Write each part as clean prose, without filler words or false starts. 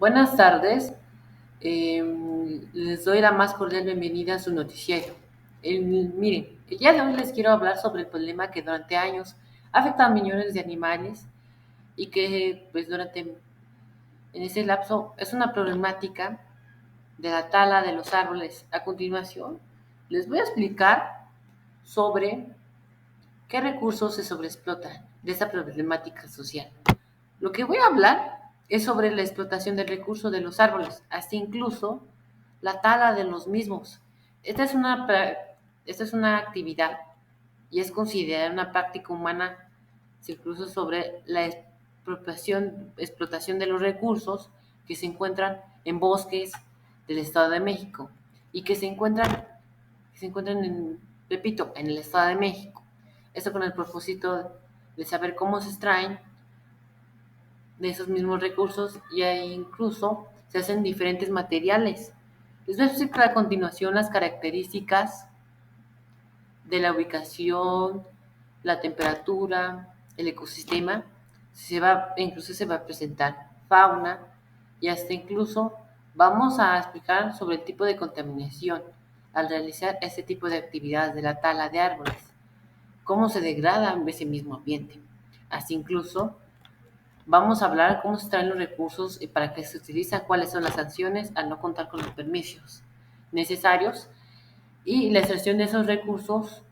Buenas tardes. Les doy la más cordial bienvenida a su noticiero. Miren, el día de hoy les quiero hablar sobre el problema que durante años afecta a millones de animales y que pues en ese lapso es una problemática de la tala de los árboles. A continuación, les voy a explicar sobre qué recursos se sobreexplotan de esta problemática social. Lo que voy a hablar es sobre la explotación del recurso de los árboles, hasta incluso la tala de los mismos. Esta es una, esta es una actividad y es considerada una práctica humana, incluso sobre la explotación de los recursos que se encuentran en bosques del Estado de México y que se encuentran repito, en el Estado de México. Esto con el propósito de saber cómo se extraen de esos mismos recursos y ahí incluso se hacen diferentes materiales. Les voy a explicar a continuación las características de la ubicación, la temperatura, el ecosistema. Incluso se va a presentar fauna y hasta incluso vamos a explicar sobre el tipo de contaminación al realizar este tipo de actividades de la tala de árboles, cómo se degrada ese mismo ambiente. Así incluso vamos a hablar cómo se extraen los recursos y para qué se utilizan, cuáles son las sanciones al no contar con los permisos necesarios y la extracción de esos recursos,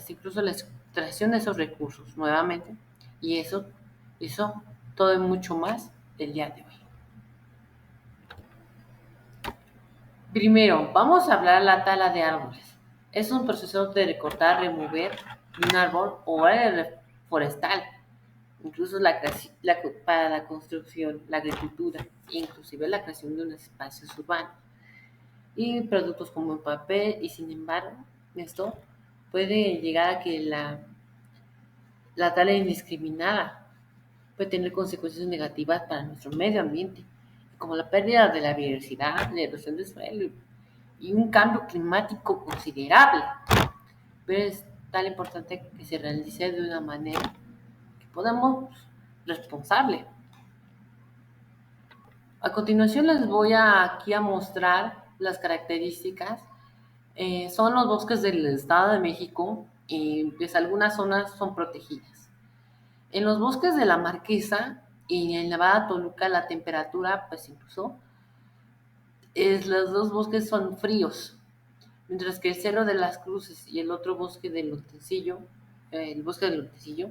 incluso la extracción de esos recursos nuevamente, y eso todo y mucho más el día de hoy. Primero, vamos a hablar de la tala de árboles. Es un proceso de recortar, remover un árbol o área forestal, incluso para la construcción, la agricultura, inclusive la creación de unos espacios urbanos y productos como el papel, y sin embargo, esto puede llegar a que la tala indiscriminada puede tener consecuencias negativas para nuestro medio ambiente, como la pérdida de la biodiversidad, la erosión del suelo y un cambio climático considerable. Pero es tan importante que se realice de una manera que podamos responsable. A continuación les voy aquí a mostrar las características. Son los bosques del Estado de México y pues algunas zonas son protegidas. En los bosques de la Marquesa y en Nevada Toluca la temperatura pues incluso los dos bosques son fríos, mientras que el Cerro de las Cruces y el otro bosque del Lotencillo, el bosque del Lotencillo,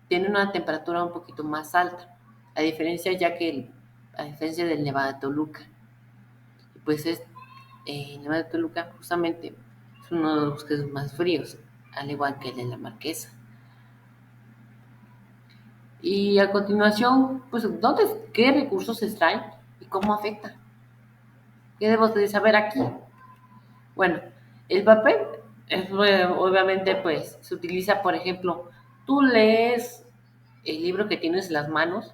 tiene una temperatura un poquito más alta, a diferencia del Nevada de Toluca. Y pues Nevada de Toluca justamente es uno de los bosques más fríos, al igual que el de la Marquesa. Y a continuación, pues, ¿qué recursos se extraen y cómo afecta? ¿Qué debo de saber aquí? Bueno, el papel, obviamente, pues, se utiliza, por ejemplo, tú lees el libro que tienes en las manos,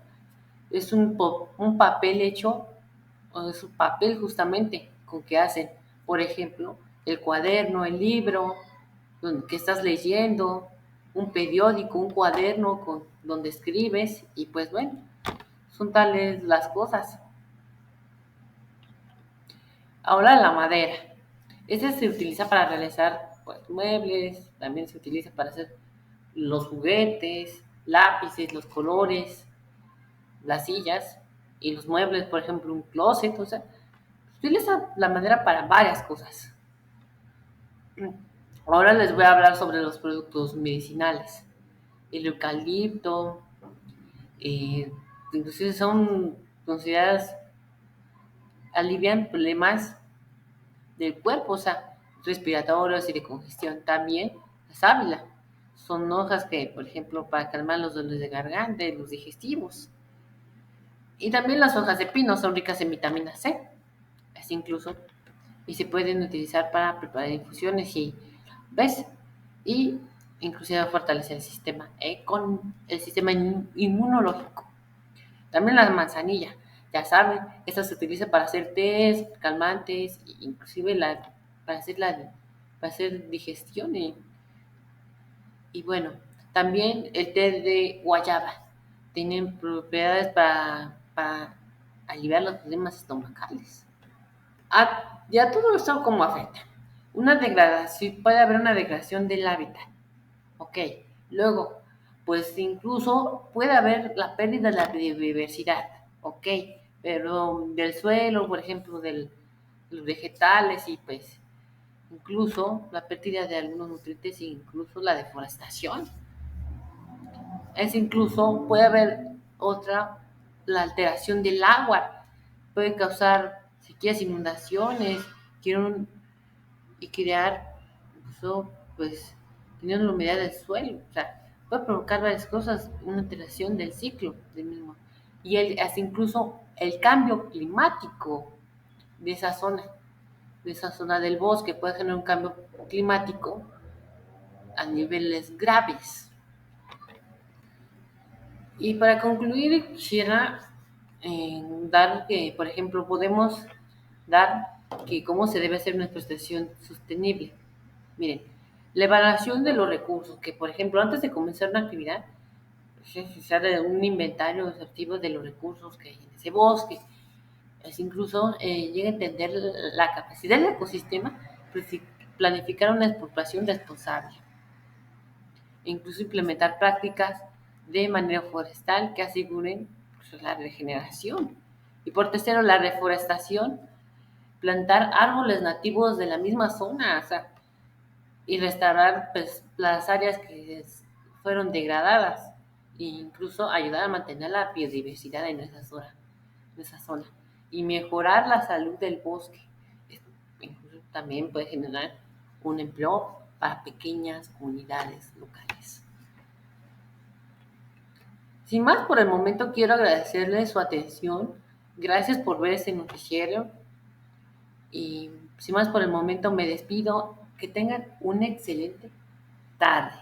es un papel hecho, o es un papel justamente con que hacen, por ejemplo, el cuaderno, el libro que estás leyendo, un periódico, un cuaderno donde escribes y pues bueno, son tales las cosas. Ahora la madera. Este se utiliza para realizar pues, muebles, también se utiliza para hacer los juguetes, lápices, los colores, las sillas y los muebles, por ejemplo, un closet, o sea, se utiliza la madera para varias cosas. Ahora les voy a hablar sobre los productos medicinales. El eucalipto, inclusive son consideradas, alivian problemas del cuerpo, o sea, respiratorios y de congestión. También la sábila. Son hojas que, por ejemplo, para calmar los dolores de garganta y los digestivos. Y también las hojas de pino son ricas en vitamina C, así incluso, y se pueden utilizar para preparar infusiones y, ¿ves? Y inclusive fortalecer con el sistema inmunológico. También la manzanilla, ya saben, esta se utiliza para hacer tés, calmantes, inclusive para hacer digestión. Y bueno, también el té de guayaba. Tienen propiedades para aliviar los problemas estomacales. Ya todo esto como afecta. Puede haber una degradación del hábitat. Ok, luego, pues incluso puede haber la pérdida de la biodiversidad. Ok, pero del suelo, por ejemplo, de los vegetales y pues incluso la pérdida de algunos nutrientes e incluso la deforestación. Puede haber la alteración del agua, puede causar sequías, inundaciones, y crear, incluso, pues, teniendo la humedad del suelo, o sea, puede provocar varias cosas, una alteración del ciclo del mismo, y hasta incluso el cambio climático de esa zona del bosque puede generar un cambio climático a niveles graves. Y para concluir, quisiera dar que, por ejemplo, podemos dar que cómo se debe hacer una explotación sostenible. Miren, la evaluación de los recursos, que por ejemplo, antes de comenzar una actividad, pues, se hace un inventario exhaustivo de los recursos que hay en ese bosque. Incluso llega a entender la capacidad del ecosistema, pues, planificar una explotación responsable e incluso implementar prácticas de manejo forestal que aseguren, pues, la regeneración. Y por tercero, la reforestación, plantar árboles nativos de la misma zona, o sea, y restaurar, pues, las áreas que fueron degradadas e incluso ayudar a mantener la biodiversidad en esa zona y mejorar la salud del bosque. Incluso también puede generar un empleo para pequeñas comunidades locales. Sin más por el momento, quiero agradecerles su atención. Gracias por ver este noticiero. Y sin más por el momento, me despido. Que tengan una excelente tarde.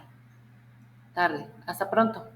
Hasta pronto.